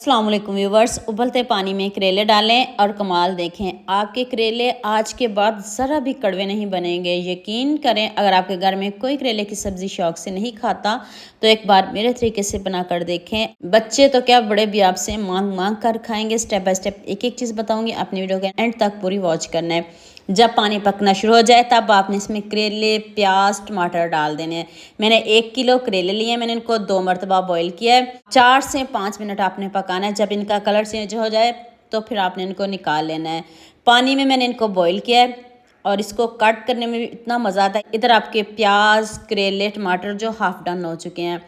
अस्सलाम वालेकुम व्यूवर्स। उबलते पानी में करेले डालें और कमाल देखें। आपके करेले आज के बाद ज़रा भी कड़वे नहीं बनेंगे। यकीन करें, अगर आपके घर में कोई करेले की सब्ज़ी शौक से नहीं खाता तो एक बार मेरे तरीके से बना कर देखें। बच्चे तो क्या, बड़े भी आपसे मांग मांग कर खाएंगे। स्टेप बाय स्टेप एक एक चीज़ बताऊंगी, अपनी वीडियो के एंड तक पूरी वॉच करना है। जब पानी पकना शुरू हो जाए तब आपने इसमें करेले, प्याज, टमाटर डाल देने हैं। मैंने 1 किलो करेले लिए, मैंने इनको 2 मरतबा बॉईल किया है। 4 से 5 मिनट आपने पकाना है। जब इनका कलर चेंज हो जाए तो फिर आपने इनको निकाल लेना है। पानी में मैंने इनको बॉईल किया है और इसको कट करने में भी इतना मज़ा आता है। इधर आपके प्याज, करेले, टमाटर जो हाफ डन हो चुके हैं।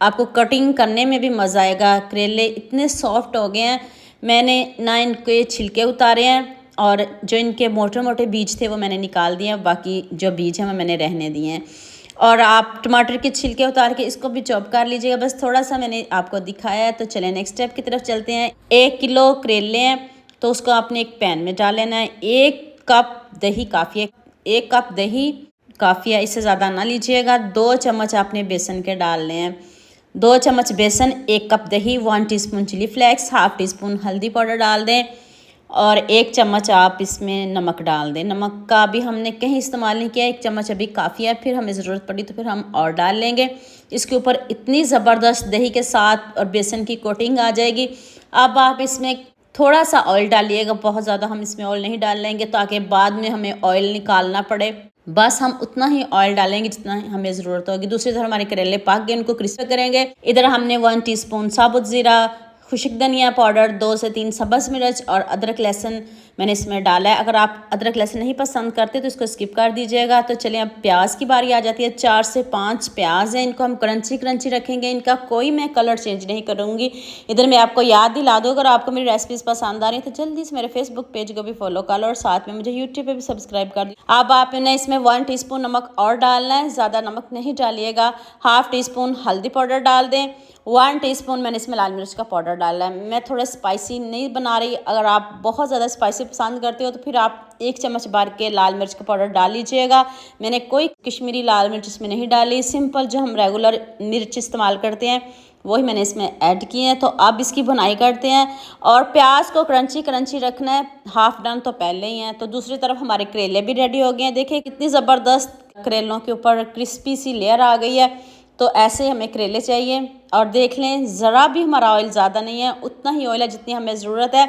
आपको कटिंग करने में भी मज़ा आएगा। करेले इतने सॉफ्ट हो गए हैं, मैंने ना इनके छिलके उतारे हैं और जो इनके मोटे मोटे बीज थे वो मैंने निकाल दिए हैं। बाकी जो बीज हैं वो मैंने रहने दिए हैं। और आप टमाटर के छिलके उतार के इसको भी चॉप कर लीजिएगा। बस थोड़ा सा मैंने आपको दिखाया है। तो चलें नेक्स्ट स्टेप की तरफ चलते हैं। 1 किलो करेले हैं तो उसको आपने एक पैन में डाल लेना है। 1 कप दही काफ़ी है। 1 कप दही काफ़ी है, इससे ज़्यादा ना लीजिएगा। 2 चम्मच आपने बेसन के डालने हैं। 2 चम्मच बेसन, 1 कप दही, 1 teaspoon chili flakes, half teaspoon हल्दी पाउडर डाल दें और 1 चम्मच आप इसमें नमक डाल दें। नमक का भी हमने कहीं इस्तेमाल नहीं किया, 1 चम्मच अभी काफ़ी है। फिर हमें ज़रूरत पड़ी तो फिर हम और डाल लेंगे। इसके ऊपर इतनी ज़बरदस्त दही के साथ और बेसन की कोटिंग आ जाएगी। अब आप इसमें थोड़ा सा ऑयल डालिएगा, बहुत ज़्यादा हम इसमें ऑयल नहीं डाल लेंगे ताकि बाद में हमें ऑयल निकालना पड़े। बस हम उतना ही ऑयल डालेंगे जितना हमें ज़रूरत होगी। दूसरी तरफ हमारे करेले पक गए, उनको क्रिस्प करेंगे। इधर हमने 1 टीस्पून साबुत ज़ीरा, खुशक धनिया पाउडर, 2 से 3 सब्ज़ मिर्च और अदरक लहसुन मैंने इसमें डाला है। अगर आप अदरक लहसुन नहीं पसंद करते तो इसको स्किप कर दीजिएगा। तो चलिए अब प्याज की बारी आ जाती है। 4 से 5 प्याज हैं, इनको हम क्रंची क्रंची रखेंगे। इनका कोई मैं कलर चेंज नहीं करूँगी। इधर मैं आपको याद दिला दूँ, अगर आपको मेरी रेसिपीज़ पसंद आ रही है तो जल्दी से मेरे फेसबुक पेज को भी फॉलो कर लो और साथ में मुझे यूट्यूब पर भी सब्सक्राइब कर लो। अब आपने इसमें 1 टीस्पून नमक और डालना है, ज़्यादा नमक नहीं डालिएगा। हाफ टी स्पून हल्दी पाउडर डाल दें। 1 टीस्पून मैंने इसमें लाल मिर्च का पाउडर डाला है। मैं थोड़ा स्पाइसी नहीं बना रही। अगर आप बहुत ज़्यादा स्पाइसी पसंद करते हो तो फिर आप 1 चम्मच भर के लाल मिर्च का पाउडर डाल लीजिएगा। मैंने कोई कश्मीरी लाल मिर्च इसमें नहीं डाली, सिंपल जो हम रेगुलर मिर्च इस्तेमाल करते हैं वही मैंने इसमें ऐड किए हैं। तो अब इसकी भुनाई करते हैं और प्याज को क्रंची क्रंची रखना है। हाफ डन तो पहले ही हैं। तो दूसरी तरफ हमारे करेले भी रेडी हो गए हैं। देखिए कितनी ज़बरदस्त करेलों के ऊपर क्रिस्पी सी लेयर आ गई है। तो ऐसे हमें करेले चाहिए और देख लें ज़रा भी हमारा ऑयल ज़्यादा नहीं है, उतना ही ऑयल है जितनी हमें ज़रूरत है।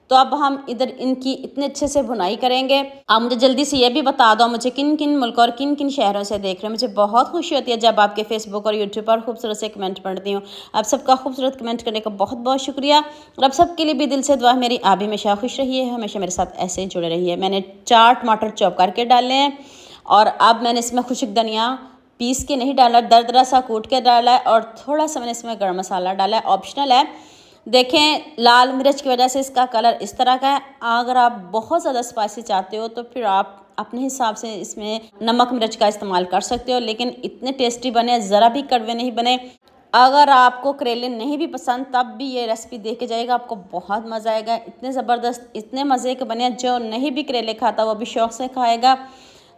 तो अब हम इधर इनकी इतने अच्छे से भुनाई करेंगे। आप मुझे जल्दी से ये भी बता दो, मुझे किन किन मुल्क और किन किन शहरों से देख रहे हैं। मुझे बहुत खुशी होती है जब आपके फेसबुक और यूट्यूब पर खूबसूरत से कमेंट पढ़ती हूँ। आप सबका खूबसूरत कमेंट करने का बहुत बहुत शुक्रिया। और अब सबके लिए भी दिल से दुआ मेरी, आप भी हमेशा खुश रहिए, हमेशा मेरे साथ ऐसे ही जुड़े रहिए। मैंने 4 टमाटर चॉप करके डाले हैं और अब मैंने इसमें खुशक धनिया पीस के नहीं डाला, दरदरा सा कूट के डाला है और थोड़ा सा मैंने इसमें गरम मसाला डाला है, ऑप्शनल है। देखें लाल मिर्च की वजह से इसका कलर इस तरह का है। अगर आप बहुत ज़्यादा स्पाइसी चाहते हो तो फिर आप अपने हिसाब से इसमें नमक मिर्च का इस्तेमाल कर सकते हो, लेकिन इतने टेस्टी बने, ज़रा भी कड़वे नहीं बने। अगर आपको करेले नहीं भी पसंद तब भी ये रेसिपी देख के जाएगा, आपको बहुत मज़ा आएगा। इतने ज़बरदस्त, इतने मज़े के बने, जो नहीं भी करेले खाता वो भी शौक़ से खाएगा।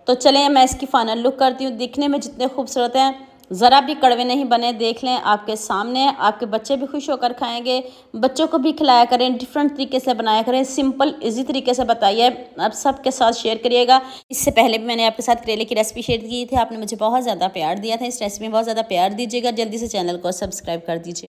तो चलें मैं इसकी फाइनल लुक करती हूँ। दिखने में जितने खूबसूरत हैं, ज़रा भी कड़वे नहीं बने। देख लें आपके सामने, आपके बच्चे भी खुश होकर खाएंगे। बच्चों को भी खिलाया करें, डिफरेंट तरीके से बनाया करें, सिंपल इजी तरीके से बताइए। आप सबके साथ शेयर करिएगा। इससे पहले भी मैंने आपके साथ करेले की रेसिपी शेयर की थी, आपने मुझे बहुत ज़्यादा प्यार दिया था। इस रेसिपी में बहुत ज़्यादा प्यार दीजिएगा। जल्दी से चैनल को सब्सक्राइब कर दीजिए।